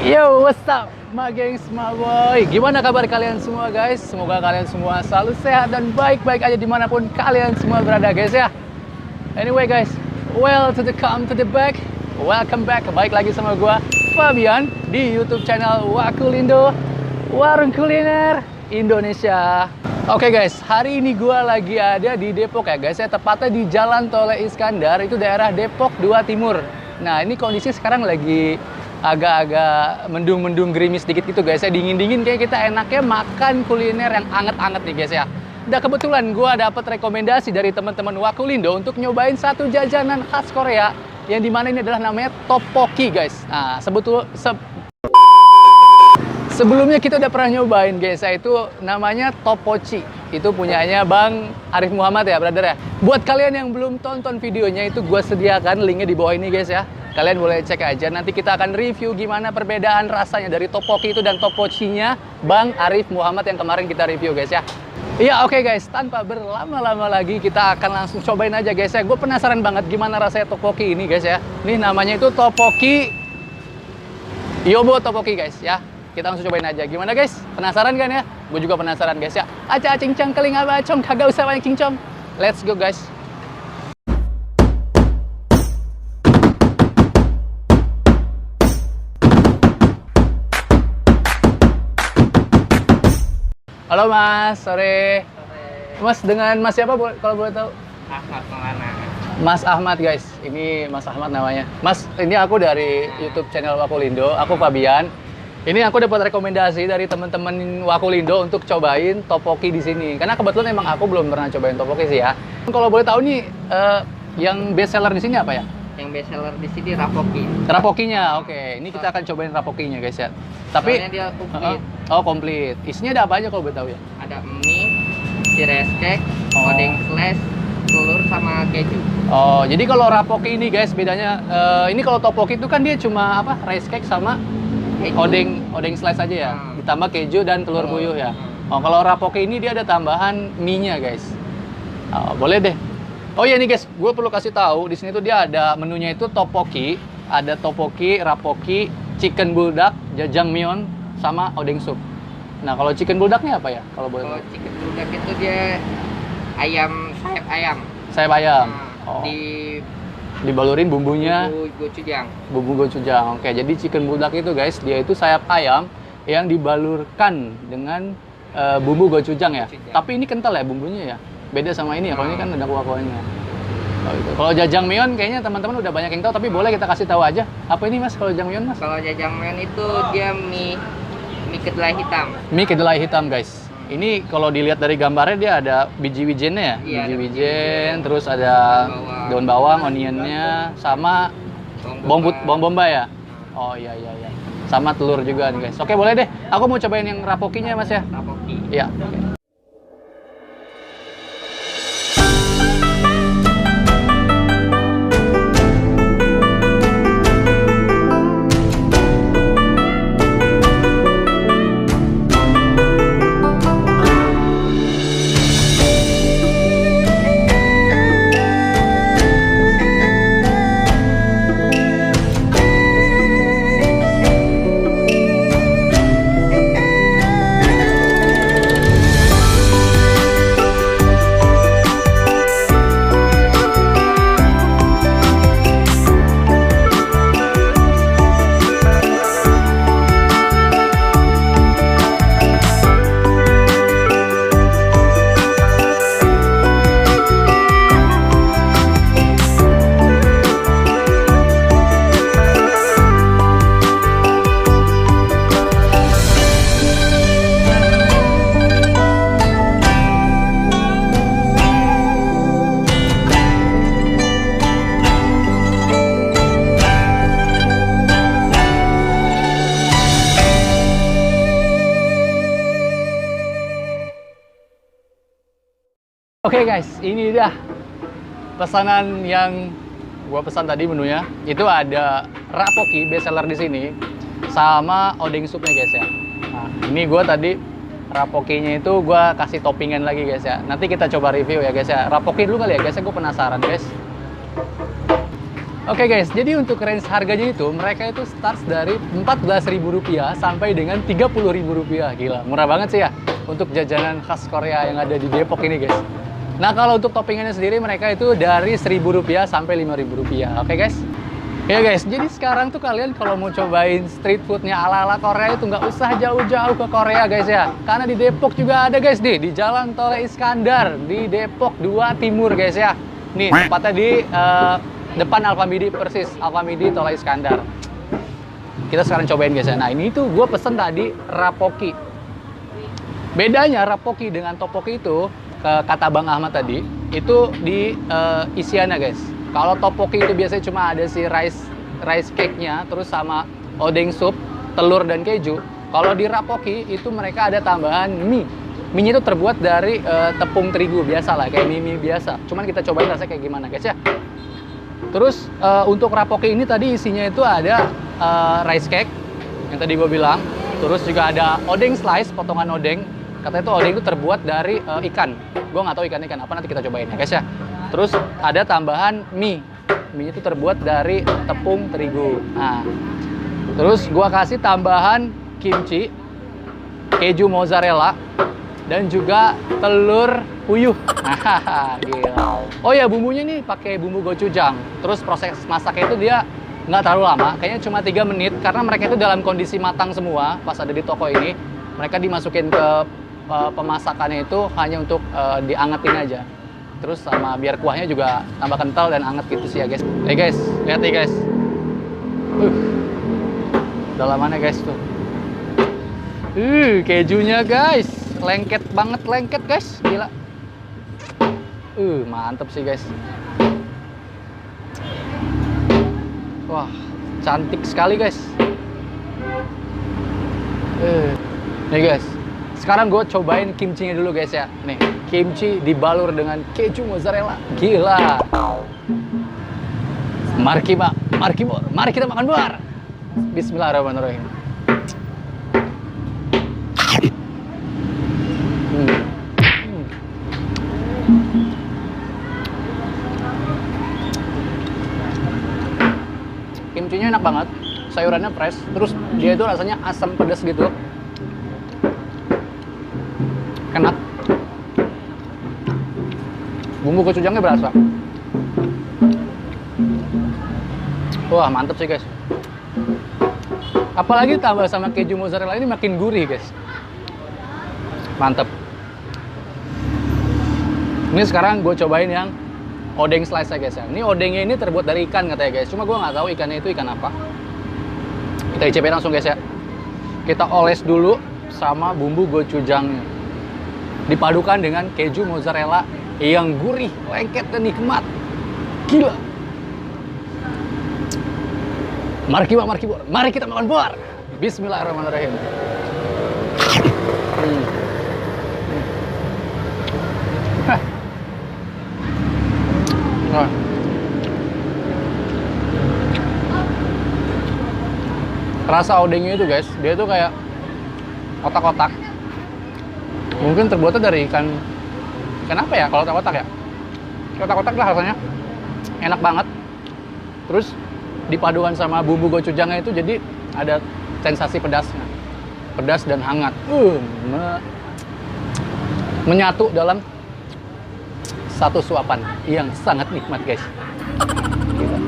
Yo, what's up, my gengs, my boy? Gimana kabar kalian semua, guys? Semoga kalian semua selalu sehat dan baik-baik aja dimanapun kalian semua berada, guys ya. Anyway, guys, come to the back. Welcome back. Baik lagi sama gua, Fabian, di YouTube channel Wakulindo, Warung Kuliner Indonesia. Oke, guys, hari ini gua lagi ada di Depok ya, guys ya. Tepatnya di Jalan Tole Iskandar, itu daerah Depok 2 Timur. Nah, ini kondisi sekarang lagi agak-agak mendung-mendung gerimis dikit gitu, guys ya. Dingin-dingin kayak kita enaknya makan kuliner yang anget-anget nih, guys ya. Udah kebetulan gue dapet rekomendasi dari teman-teman Wakulindo untuk nyobain satu jajanan khas Korea yang dimana ini adalah namanya tteokbokki, guys. Nah, sebelumnya kita udah pernah nyobain, guys ya, itu namanya tteokbokki. Itu punyanya Bang Arif Muhammad ya, brother ya. Buat kalian yang belum tonton videonya, itu gue sediakan linknya di bawah ini, guys ya. Kalian boleh cek aja, nanti kita akan review gimana perbedaan rasanya dari tteokbokki itu dan tteokbokki-nya Bang Arif Muhammad yang kemarin kita review, guys ya. Iya, oke, guys, tanpa berlama-lama lagi kita akan langsung cobain aja, guys ya. Gue penasaran banget gimana rasanya tteokbokki ini, guys ya. Ini namanya itu tteokbokki Yobo Tteokbokki, guys ya. Kita langsung cobain aja. Gimana, guys? Penasaran kan ya? Gue juga penasaran, guys ya. Aca cincang keling abacong, kagak usah banyak cincong. Let's go, guys. Halo Mas, sore. Mas, dengan Mas siapa kalau boleh tahu? Ahmad Maulana. Mas Ahmad, guys. Ini Mas Ahmad namanya. Mas, ini aku dari YouTube channel Wakulindo. Aku Fabian. Ini aku dapat rekomendasi dari teman-teman Wakulindo untuk cobain tteokbokki di sini. Karena kebetulan emang aku belum pernah cobain tteokbokki sih ya. Kalau boleh tahu nih, yang best seller di sini apa ya? Yang best seller di sini rapoki. Rapokinya, oke. Ini kita akan cobain rapokinya, guys ya. Tapi Soalnya dia komplit. Oh, komplit. Isinya ada apa aja kalau boleh tahu ya? Ada mie, rice cake, Oh. odeng slash, telur sama keju. Oh, jadi kalau rapoki ini, guys, bedanya ini kalau tteokbokki itu kan dia cuma apa? Rice cake sama Keju. odeng slice aja ya. Hmm. Ditambah keju dan telur puyuh ya. Oh, kalau rapoki ini dia ada tambahan mie-nya, guys. Oh, boleh deh. Oh iya nih, guys, gue perlu kasih tahu di sini tuh dia ada menunya itu tteokbokki, ada tteokbokki, rapoki, chicken buldak, jajangmyeon, sama odeng soup. Nah, kalau chicken buldaknya apa ya? Kalau boleh Kalau tahu? chicken buldak itu dia sayap ayam. Sayap ayam. Nah, Oh. Di Dibalurin bumbunya. bumbu gochujang. Bumbu gochujang. Oke, jadi chicken buldak itu, guys, dia itu sayap ayam yang dibalurkan dengan bumbu gochujang ya. Gochujang. Tapi ini kental ya bumbunya ya. Beda sama ini ya. Kalau ini kan ada kuah-kuahnya. Oh, gitu. Kalau jajangmyeon kayaknya teman-teman udah banyak yang tahu, tapi boleh kita kasih tahu aja. Apa ini, Mas, kalau jajangmyeon, Mas? Kalau jajangmyeon itu dia mie kedelai hitam. Mie kedelai hitam, guys. Ini kalau dilihat dari gambarnya dia ada biji wijennya ya. Iya, Biji ada wijen, terus ada daun bawang, onionnya, sama bawang bombay ya. Oh iya iya iya. Sama telur juga nih, guys. Oke, boleh deh. Aku mau cobain yang rapokinya, Mas ya. Rapoki. Iya. Oke. Oke, guys, ini dia pesanan yang gua pesan tadi menunya. Itu ada rapoki best seller di sini sama odeng soupnya, guys ya. Nah, ini gua tadi rapokinya itu gua kasih toppingan lagi, guys ya. Nanti kita coba review ya, guys ya. Rapoki dulu kali ya, guys ya. Gue penasaran, guys. Oke guys, jadi untuk range harganya itu mereka itu start dari Rp14.000 sampai dengan Rp30.000. Gila, murah banget sih ya untuk jajanan khas Korea yang ada di Depok ini guys. Nah kalau untuk toppingannya sendiri mereka itu dari Rp1.000 sampai Rp5.000. Oke guys. Ya guys, jadi sekarang tuh kalian kalau mau cobain street foodnya ala-ala Korea itu nggak usah jauh-jauh ke Korea guys ya. Karena di Depok juga ada guys nih, di Jalan Tol Iskandar di Depok 2 Timur guys ya. Nih tempatnya di depan Alfamidi persis, Alfamidi Tol Iskandar. Kita sekarang cobain guys ya. Nah ini tuh gue pesen tadi rapoki. Bedanya rapoki dengan topoki itu, kata Bang Ahmad tadi, itu di isiannya guys. Kalau topoki itu biasanya cuma ada si rice cake-nya, terus sama odeng soup, telur dan keju. Kalau di rapoki itu mereka ada tambahan mie. Mie-nya itu terbuat dari tepung terigu biasa lah, kayak mie biasa. Cuman kita cobain rasanya kayak gimana guys ya. Terus untuk rapoki ini tadi isinya itu ada rice cake yang tadi gue bilang. Terus juga ada odeng slice, potongan odeng. Katanya itu odeng itu terbuat dari ikan. Gue nggak tahu ikan apa, nanti kita cobain ya guys ya. Terus ada tambahan mie. Mie itu terbuat dari tepung terigu. Nah, terus gue kasih tambahan kimchi, keju mozzarella, dan juga telur puyuh. Gila. Oh ya, bumbunya nih pakai bumbu gochujang. Terus proses masaknya itu dia nggak terlalu lama, kayaknya cuma 3 menit karena mereka itu dalam kondisi matang semua pas ada di toko ini. Mereka dimasukin ke pemasakannya itu hanya untuk diangetin aja. Terus sama biar kuahnya juga tambah kental dan anget gitu sih ya guys. Guys, lihat nih guys. Dalamannya guys tuh. Kejunya guys. Lengket banget, lengket guys. Gila. Mantep sih guys. Wah, cantik sekali guys. Nih guys. Sekarang gue cobain kimchi-nya dulu guys ya. Nih, kimchi dibalur dengan keju mozzarella. Gila. Mari kita makan buar. Bismillahirrahmanirrahim. Kimchinya enak banget, sayurannya fresh, terus dia itu rasanya asam pedas gitu. Enak. Bumbu gochujangnya berasa. Wah, mantep sih guys. Apalagi tambah sama keju mozzarella ini makin gurih guys. Mantep. Ini sekarang gue cobain yang odeng slice ya guys ya. Ini odengnya ini terbuat dari ikan katanya guys. Cuma gue nggak tahu ikannya itu ikan apa. Kita icipin langsung guys ya. Kita oles dulu sama bumbu gochujangnya. Dipadukan dengan keju mozzarella yang gurih, lengket dan nikmat. Gila. Mari kita makan buar. Bismillahirrahmanirrahim. Nah. Rasa odengnya itu guys, dia tuh kayak otak-otak. Mungkin terbuatnya dari ikan apa ya kalau otak-otak ya? Otak-otak lah rasanya. Enak banget. Terus dipadukan sama bumbu gochujangnya itu jadi ada sensasi pedasnya. Pedas dan hangat. Menyatu dalam satu suapan yang sangat nikmat guys. Gila.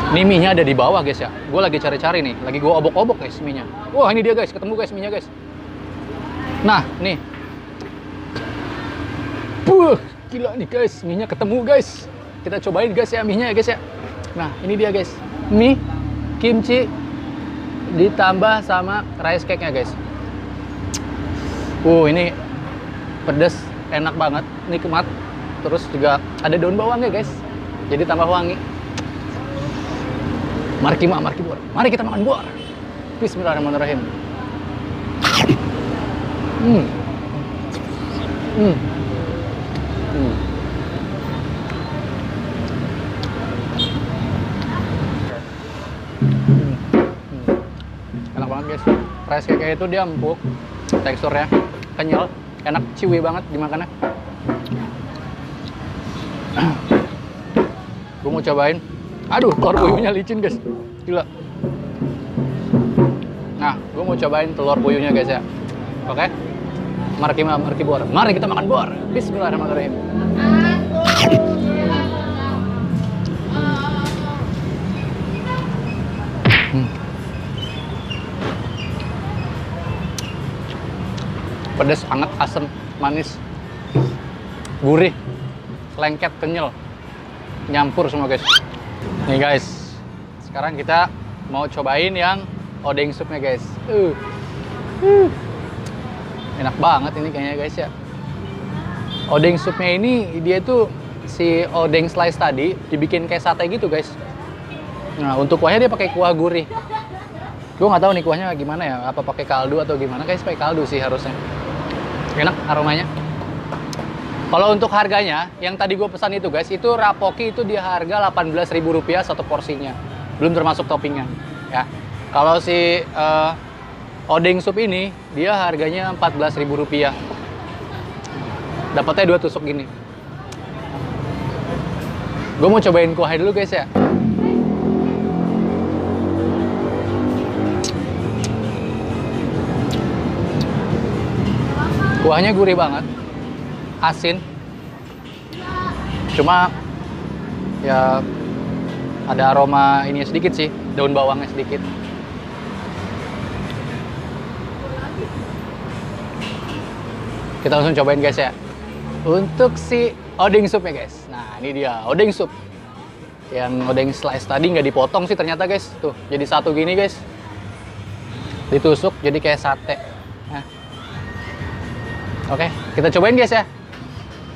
Ini mie-nya ada di bawah guys ya. Gue lagi cari-cari nih, lagi gue obok-obok guys mie-nya. Wah ini dia guys, ketemu guys mie-nya guys. Nah nih. Gila nih guys, mie-nya ketemu guys. Kita cobain guys ya mie-nya ya guys ya. Nah ini dia guys, mie, kimchi, ditambah sama rice cake-nya guys. Ini pedas, enak banget, nikmat. Terus juga ada daun bawangnya guys, jadi tambah wangi. Mari kita makan buah. Bismillahirrahmanirrahim. Enak banget guys. Rice cake itu dia empuk, teksturnya kenyal, enak, ciwi banget dimakannya. Gue mau cobain. Aduh, telur puyuhnya licin guys. Gila. Nah, gue mau cobain telur puyuhnya guys ya. Oke. Mari bor. Mari kita makan bor. Bismillahirrahmanirrahim. Pedas, hangat, asam, manis, gurih, lengket, kenyal, nyampur semua guys. Nih guys, sekarang kita mau cobain yang odeng supnya guys. Enak banget ini kayaknya guys ya. Odeng supnya ini dia tuh si odeng slice tadi dibikin kayak sate gitu guys. Nah untuk kuahnya dia pakai kuah gurih. Gue nggak tahu nih kuahnya gimana ya, apa pakai kaldu atau gimana, guys? Pakai kaldu sih harusnya. Enak aromanya. Kalau untuk harganya, yang tadi gue pesan itu guys, itu rapoki itu dia harga Rp18.000 satu porsinya, belum termasuk toppingnya. Ya. Kalau si odeng sup ini, dia harganya Rp14.000. Dapatnya 2 tusuk gini. Gue mau cobain kuahnya dulu guys ya. Kuahnya gurih banget, asin, cuma ya ada aroma ini sedikit sih, daun bawangnya sedikit. Kita langsung cobain guys ya. Untuk si odeng supnya guys, nah ini dia odeng sup. Yang odeng slice tadi nggak dipotong sih ternyata guys, tuh jadi satu gini guys, ditusuk jadi kayak sate. Nah. Oke, kita cobain guys ya.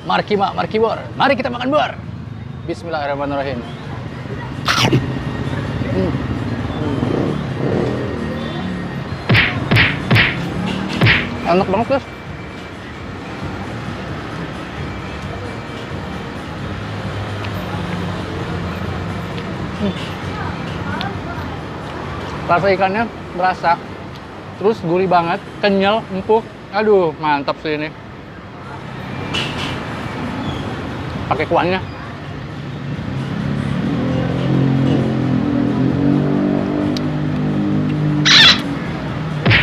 Mari bor. Mari kita makan bor. Bismillahirrahmanirrahim. Enak banget guys. Rasa ikannya berasa, terus gurih banget, kenyal, empuk. Aduh, mantap sih ini. Pakai kuahnya.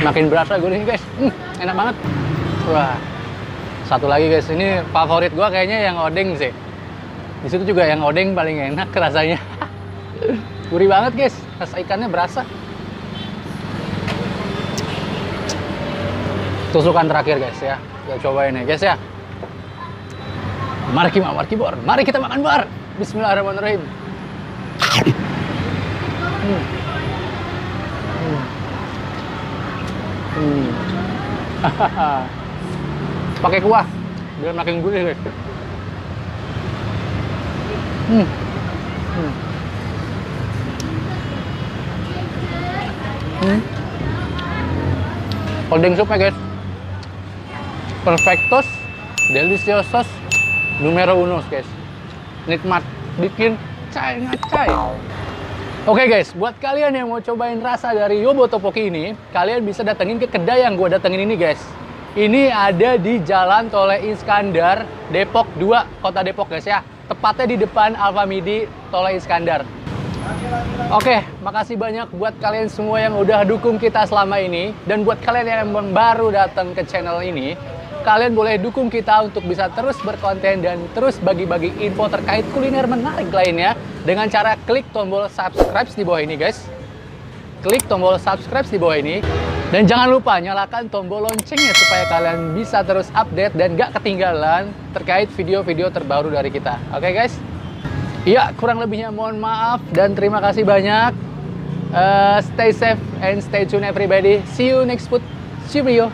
Makin berasa gurih guys. Enak banget. Wah. Satu lagi guys, ini favorit gua kayaknya yang odeng sih. Di situ juga yang odeng paling enak rasanya. Gurih banget guys. Rasa ikannya berasa. Tusukan terakhir guys ya, kita cobain ya guys ya. Mari bor, mari kita makan bor. Bismillahirrahmanirrahim. Pakai kuah biar makin gurih guys. Odeng supnya guys, perfectos, deliciosos, numero uno guys. Nikmat, bikin cai ngacai. Oke guys, buat kalian yang mau cobain rasa dari Yobo Tteokbokki ini, kalian bisa datengin ke kedai yang gue datengin ini guys. Ini ada di Jalan Tole Iskandar, Depok 2, Kota Depok guys ya. Tepatnya di depan Alfamidi Tole Iskandar. Oke, makasih banyak buat kalian semua yang udah dukung kita selama ini. Dan buat kalian yang baru datang ke channel ini, kalian boleh dukung kita untuk bisa terus berkonten dan terus bagi-bagi info terkait kuliner menarik lainnya dengan cara klik tombol subscribe di bawah ini guys. Klik tombol subscribe di bawah ini. Dan jangan lupa nyalakan tombol loncengnya supaya kalian bisa terus update dan gak ketinggalan terkait video-video terbaru dari kita. Oke guys? Iya, kurang lebihnya mohon maaf dan terima kasih banyak. Stay safe and stay tuned everybody. See you next food. See you.